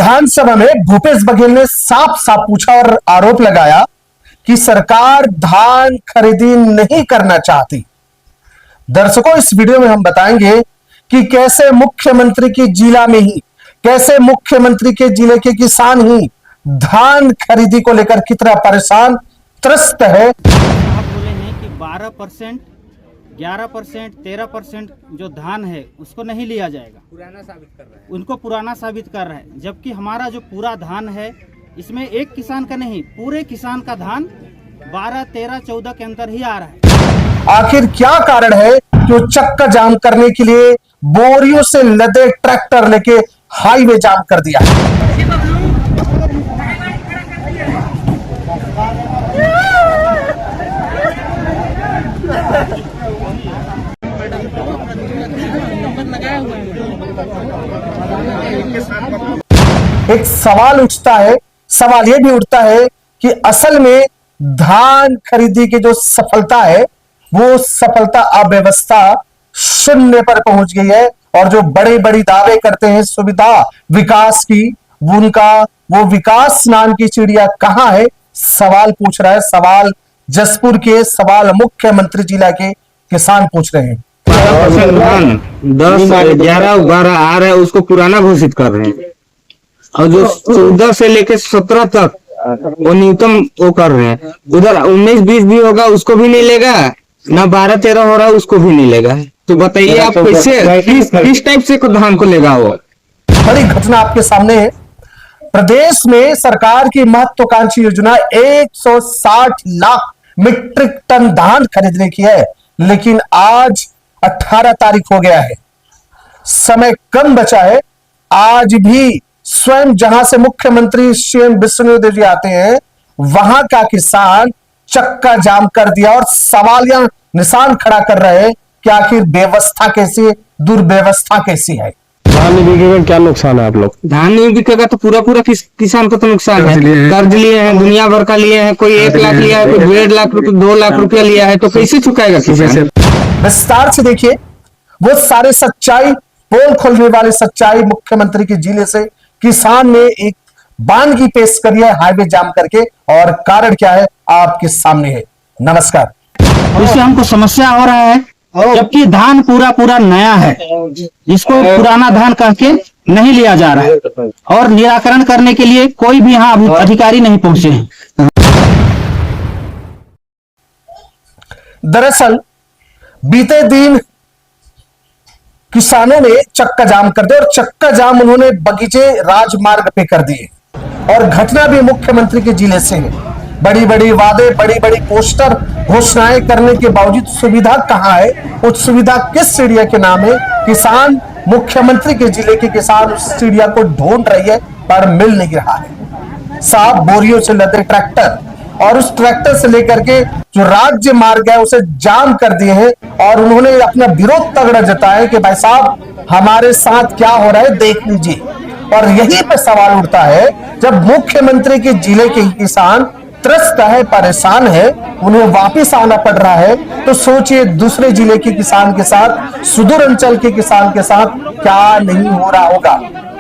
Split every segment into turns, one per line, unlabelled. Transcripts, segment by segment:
विधानसभा में भूपेश बघेल ने साफ साफ पूछा और आरोप लगाया कि सरकार धान खरीदी नहीं करना चाहती। दर्शकों, इस वीडियो में हम बताएंगे कि कैसे मुख्यमंत्री की जिला में ही, कैसे मुख्यमंत्री के जिले के किसान ही धान खरीदी को लेकर कितना परेशान त्रस्त है।
आप बोले हैं कि 12%, 11%, 13% जो धान है उसको नहीं लिया जाएगा, पुराना साबित कर रहा है, उनको पुराना साबित कर रहा है। जबकि हमारा जो पूरा धान है इसमें एक किसान का नहीं, पूरे किसान का धान 12, 13, 14 के अंतर ही आ रहा है।
आखिर क्या कारण है कि वो चक्का जाम करने के लिए बोरियों से लदे ट्रैक्टर लेके हाईवे जाम कर दिया? एक सवाल उठता है, सवाल यह भी उठता है कि असल में धान खरीदी की जो सफलता है वो सफलता अव्यवस्था शून्य पर पहुंच गई है। और जो बड़े बड़े दावे करते हैं सुविधा विकास की, उनका वो विकास नाम की चिड़िया कहां है? सवाल पूछ रहा है, सवाल जसपुर के, सवाल मुख्यमंत्री जिला के किसान पूछ रहे हैं।
धान 10, 11, 12 आ रहा है उसको पुराना घोषित कर रहे हैं, और जो 14 से लेकर 17 तक वो न्यूनतम वो कर रहे हैं। उधर 19, 20 भी होगा उसको भी नहीं लेगा, ना 12, 13 हो रहा है उसको भी नहीं लेगा। तो बताइए आप कैसे, किस टाइप से धान को लेगा? वो
बड़ी घटना आपके सामने है। प्रदेश में सरकार की महत्वाकांक्षी योजना 160 लाख मीट्रिक टन धान खरीदने की है, लेकिन आज 18 तारीख हो गया है, समय कम बचा है। आज भी स्वयं जहां से मुख्यमंत्री सीएम विष्णुदेव जी आते हैं वहां का किसान चक्का जाम कर दिया और सवालिया निशान खड़ा कर रहे हैं कि आखिर व्यवस्था कैसी, दुर्व्यवस्था कैसी है।
धान नहीं बिकेगा, क्या नुकसान है? आप लोग
धान नहीं बिकेगा तो पूरा किसान को तो नुकसान है। कर्ज लिए हैं, दुनिया भर का लिए हैं, कोई 1 लाख लिया है, कोई 1.5 लाख रुपए, 2 लाख रुपया लिया है, तो कैसे चुकाएगा किसान?
विस्तार से देखिए वो सारे सच्चाई, पोल खोलने वाली सच्चाई मुख्यमंत्री के जिले से। किसान ने एक बानगी पेश करी है हाईवे जाम करके, और कारण क्या है आपके सामने है। नमस्कार।
इससे हमको समस्या हो रहा है, जबकि धान पूरा नया है, जिसको पुराना धान कह के नहीं लिया जा रहा है, और निराकरण करने के लिए कोई भी यहाँ अधिकारी नहीं पहुंचे हैं।
दरअसल बीते दिन किसानों ने चक्का जाम कर दिया, और चक्का जाम उन्होंने बगीचे राजमार्ग पे कर दिए। और घटना भी मुख्यमंत्री के जिले से है। बड़ी बड़ी वादे, बड़ी बड़ी पोस्टर, घोषणाएं करने के बावजूद सुविधा कहां है? उस सुविधा किस चिड़िया के नाम है? किसान, मुख्यमंत्री के जिले के किसान उस चिड़िया को ढूंढ रही है पर मिल नहीं रहा है। साफ बोरियों से लदे ट्रैक्टर, और उस ट्रैक्टर से लेकर के जो राज्य मार्ग है उसे जाम कर दिए हैं, और उन्होंने अपना विरोध तगड़ा जताया कि भाई साहब हमारे साथ क्या हो रहा है देख लीजिए। और यहीं पे सवाल उठता है, जब मुख्यमंत्री के जिले के किसान त्रस्त है, परेशान है, उन्हें वापिस आना पड़ रहा है, तो सोचिए दूसरे जिले के किसान के साथ, सुदूर अंचल के किसान के साथ क्या नहीं हो रहा होगा।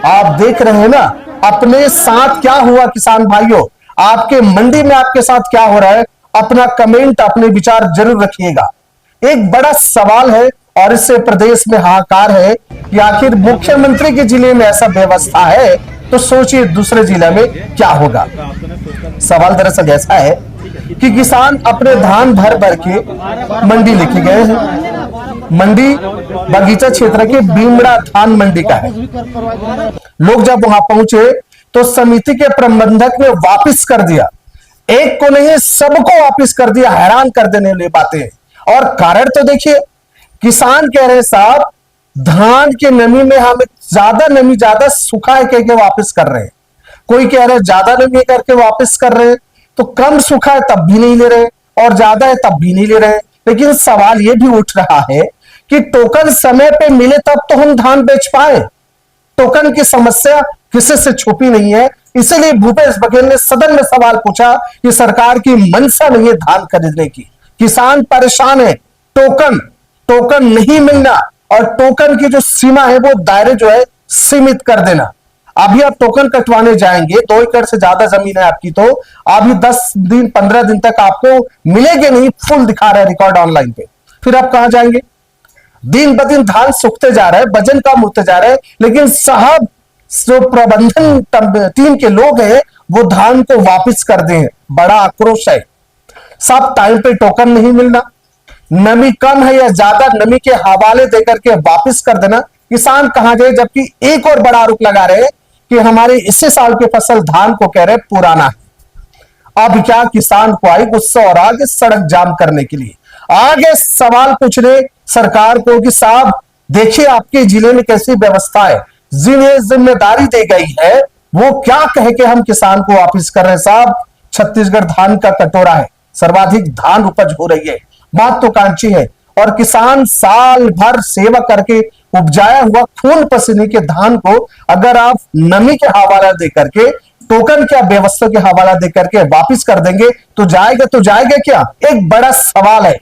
आप देख रहे हैं ना अपने साथ क्या हुआ। किसान भाइयों, आपके मंडी में आपके साथ क्या हो रहा है? अपना कमेंट, अपने विचार जरूर रखिएगा। एक बड़ा सवाल है और इससे प्रदेश में हाहाकार है कि आखिर मुख्यमंत्री के जिले में ऐसा व्यवस्था है, तो सोचिए दूसरे जिले में क्या होगा। सवाल दरअसल ऐसा है कि किसान अपने धान भर भर के मंडी लेके गए हैं। मंडी बगीचा क्षेत्र के बीमड़ा धान मंडी का है। लोग जब वहां पहुंचे तो समिति के प्रबंधक ने वापस कर दिया, एक को नहीं सबको वापस कर दिया। हैरान कर देने वाली बातें। और कारण तो देखिए, किसान कह रहे साहब धान के नमी में हम ज्यादा नमी, ज्यादा सूखा है कह के वापस कर रहे हैं। कोई कह रहे ज्यादा नमी करके वापस कर रहे हैं, तो कम सूखा है तब भी नहीं ले रहे, और ज्यादा है तब भी नहीं ले रहे। लेकिन सवाल यह भी उठ रहा है कि टोकन समय पे मिले तब तो हम धान बेच पाए। टोकन की समस्या किसी से छुपी नहीं है। इसीलिए भूपेश बघेल ने सदन में सवाल पूछा कि सरकार की मंशा नहीं है धान खरीदने की, किसान परेशान है, टोकन नहीं मिलना, और टोकन की जो सीमा है वो दायरे जो है सीमित कर देना। अभी आप टोकन कटवाने जाएंगे, 2 एकड़ से ज्यादा जमीन है आपकी, तो अभी 10 दिन 15 दिन तक आपको मिलेंगे नहीं, फुल दिखा रहा है रिकॉर्ड ऑनलाइन पे। फिर आप कहां जाएंगे? दिन ब दिन धान सूखते जा रहा है, वजन कम होते जा रहे हैं, लेकिन साहब जो प्रबंधन टीम के लोग हैं वो धान को वापस कर दें। बड़ा आक्रोश है। सब टाइम पे टोकन नहीं मिलना, नमी कम है या ज्यादा, नमी के हवाले देकर के वापस कर देना। किसान कहां गए? जबकि एक और बड़ा आरोप लगा रहे हैं कि हमारे इसी साल की फसल धान को कह रहे पुराना है। अब क्या किसान को आई गुस्सा और आगे सड़क जाम करने के लिए आगे सवाल पूछ रहे सरकार को कि साहब देखिए आपके जिले में कैसी व्यवस्था है, जिन्हें जिम्मेदारी दी गई है वो क्या कह के हम किसान को वापिस कर रहे हैं। साहब छत्तीसगढ़ धान का कटोरा है, सर्वाधिक धान उपज हो रही है, महत्वाकांक्षी है, और किसान साल भर सेवा करके उपजाया हुआ खून पसीने के धान को अगर आप नमी के हवाला देकर के, टोकन क्या व्यवस्था के हवाला देकर के वापिस कर देंगे तो जाएगा क्या? एक बड़ा सवाल है।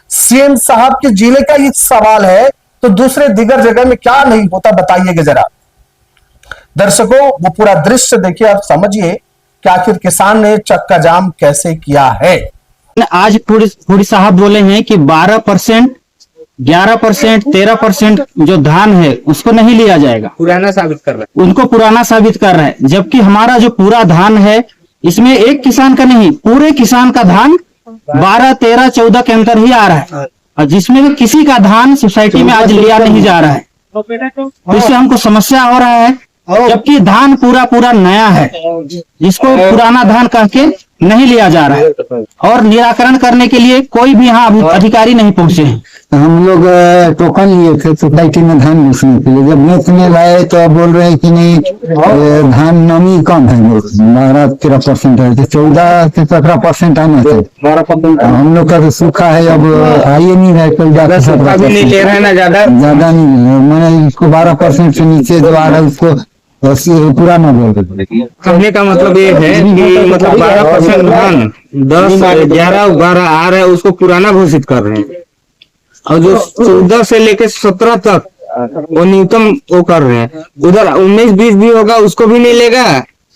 सीएम साहब के जिले का ये सवाल है, तो दूसरे दिगर जगह में क्या नहीं होता बताइएगा जरा। दर्शकों वो पूरा दृश्य देखिए, आप समझिए कि आखिर किसान ने चक्का जाम कैसे किया है।
आज पूरी साहब बोले हैं कि 12%, 11%, 13% जो धान है उसको नहीं लिया जाएगा,
पुराना साबित कर रहा
उनको पुराना साबित कर रहा है। जबकि हमारा जो पूरा धान है इसमें एक किसान का नहीं, पूरे किसान का धान 12, 13, 14 के अंतर ही आ रहा है, और जिसमें भी किसी का धान सोसाइटी में आज लिया नहीं जा रहा है। तो इससे हमको समस्या हो रहा है, जबकि धान पूरा नया है, जिसको पुराना धान कह के नहीं लिया जा रहा है, और निराकरण करने के लिए कोई भी यहाँ अधिकारी नहीं पहुंचे हैं।
हम लोग टोकन लिए थे सोसाइटी में धान बेचने के लिए, जब बेचने लाए तो बोल रहे हैं कि नहीं धान नमी कम है, 12-13% है, तो 14 से 17% आना चाहिए। 12% हम लोग का तो सूखा है, अब आइए नहीं रहा है, 14 से 17%
ले रहे हैं ना, ज्यादा
नहीं है। मैंने इसको 12% से नीचे जो आ रहा है उसको पुराना बोल रहे।
कहने का मतलब ये है कि मतलब 12% धान 10, 11, 12 आ रहा है उसको पुराना घोषित कर रहे हैं, और जो 14 से लेके 17 तक वो न्यूनतम वो कर रहे हैं। उधर 19-20 भी होगा उसको भी नहीं लेगा,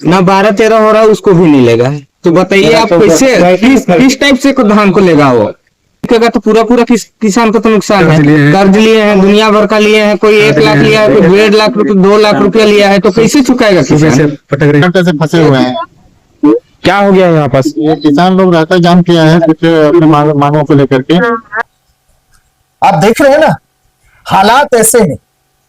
ना 12-13 हो रहा है उसको भी नहीं लेगा। तो बताइए आप कैसे किस टाइप से धान को लेगा वो? तो पूरा किसान को तो नुकसान है। कर्ज लिए हैं, दुनिया भर का लिए हैं, कोई 1 लाख लिया है, कोई 1.5 लाख रुपए, 2 लाख रुपया लिया है, तो कैसे चुकाएगा किसान?
से फंसे हुए हैं।
क्या हो गया यहाँ पास?
ये किसान लोग रास्ता जाम किया है कुछ अपने मांगों को लेकर के।
आप देख रहे हैं ना, हालात ऐसे हैं,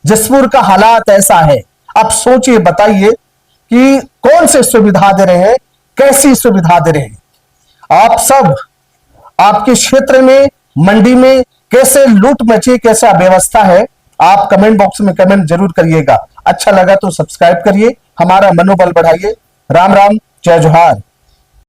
जसपुर का हालात ऐसा है। अब सोचिए, बताइए कि कौन से सुविधा दे रहे हैं, कैसी सुविधा दे रहे हैं। आप सब आपके क्षेत्र में, मंडी में कैसे लूट मची, कैसे अव्यवस्था है, आप कमेंट बॉक्स में कमेंट जरूर करिएगा। अच्छा लगा तो सब्सक्राइब करिए, हमारा मनोबल बढ़ाइए। राम राम, जय जोहार।